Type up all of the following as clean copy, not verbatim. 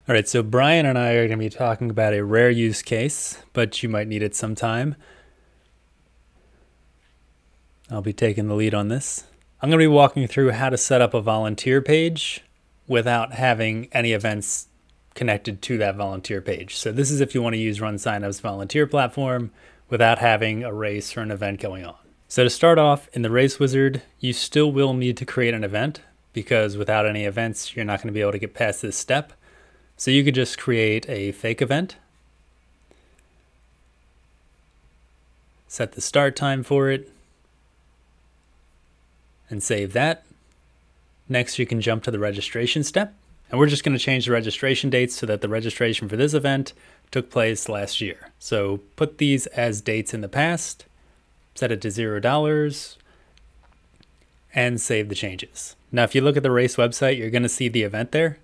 All right, so Brian and I are going to be talking about a rare use case, but you might need it sometime. I'll be taking the lead on this. I'm going to be walking through how to set up a volunteer page without having any events connected to that volunteer page. So this is if you want to use RunSignup's volunteer platform without having a race or an event going on. So to start off, in the race wizard, you still will need to create an event because without any events, you're not going to be able to get past this step. So you could just create a fake event, set the start time for it, and save that. Next, you can jump to the registration step. And we're just going to change the registration dates so that the registration for this event took place last year. So put these as dates in the past, set it to $0, and save the changes. Now, if you look at the race website, you're going to see the event there.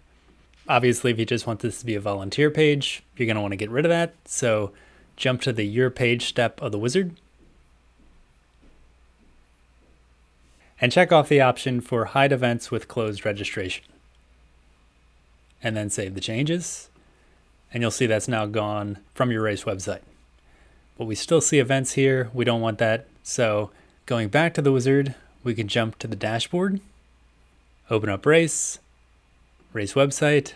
Obviously, if you just want this to be a volunteer page, you're going to want to get rid of that. So jump to the Your Page step of the wizard. And check off the option for Hide Events with Closed Registration. And then save the changes. And you'll see that's now gone from your race website. But we still see events here. We don't want that. So going back to the wizard, we can jump to the dashboard, open up race website,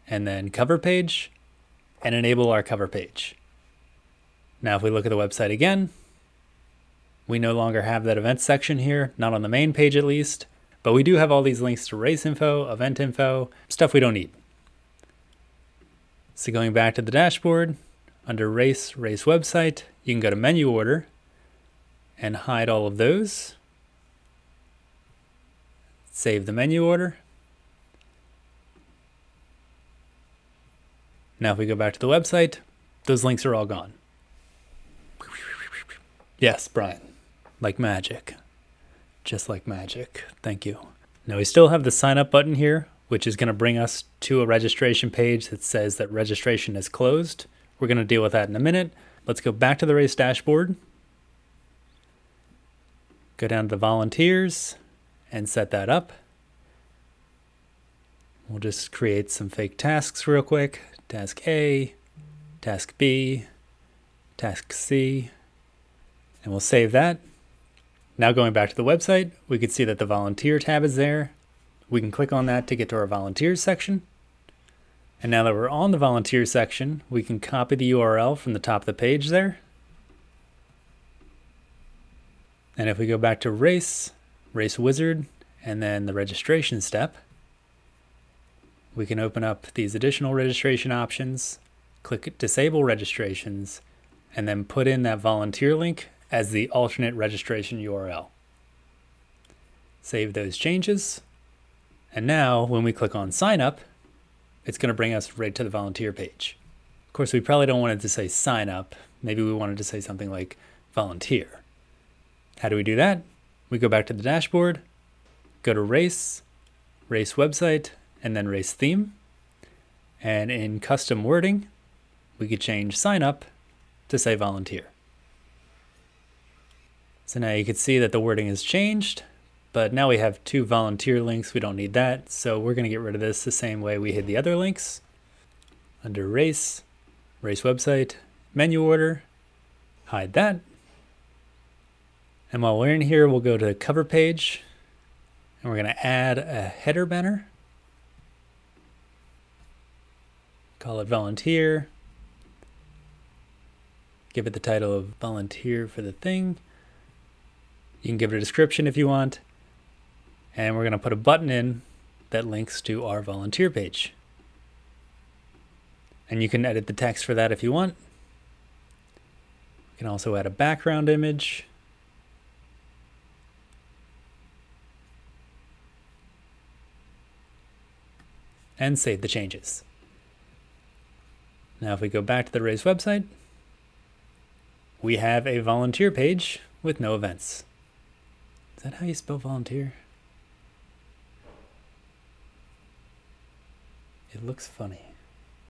and then cover page, and enable our cover page. Now, if we look at the website again, we no longer have that event section here, not on the main page at least, but we do have all these links to race info, event info, stuff we don't need. So going back to the dashboard, under race website, you can go to menu order and hide all of those. Save the menu order. Now if we go back to the website, those links are all gone. Yes, Brian, like magic. Just like magic. Thank you. Now we still have the sign up button here, which is going to bring us to a registration page that says that registration is closed. We're going to deal with that in a minute. Let's go back to the race dashboard. Go down to the volunteers and set that up. We'll just create some fake tasks real quick. Task A, Task B, Task C, and we'll save that. Now going back to the website, we can see that the volunteer tab is there. We can click on that to get to our volunteers section. And now that we're on the volunteers section, we can copy the URL from the top of the page there. And if we go back to race wizard, and then the registration step, we can open up these additional registration options, click disable registrations, and then put in that volunteer link as the alternate registration URL. Save those changes. And now when we click on sign up, it's going to bring us right to the volunteer page. Of course, we probably don't want it to say sign up. Maybe we wanted to say something like volunteer. How do we do that? We go back to the dashboard, go to race website, and then race theme. And in custom wording, we could change sign up to say volunteer. So now you can see that the wording has changed, but now we have two volunteer links. We don't need that. So we're going to get rid of this the same way we hid the other links. Under race website, menu order, hide that. And while we're in here, we'll go to the cover page and we're going to add a header banner. Call it volunteer. Give it the title of volunteer for the thing. You can give it a description if you want. And we're going to put a button in that links to our volunteer page. And you can edit the text for that if you want. You can also add a background image. And save the changes. Now if we go back to the race website, we have a volunteer page with no events. Is that how you spell volunteer? It looks funny.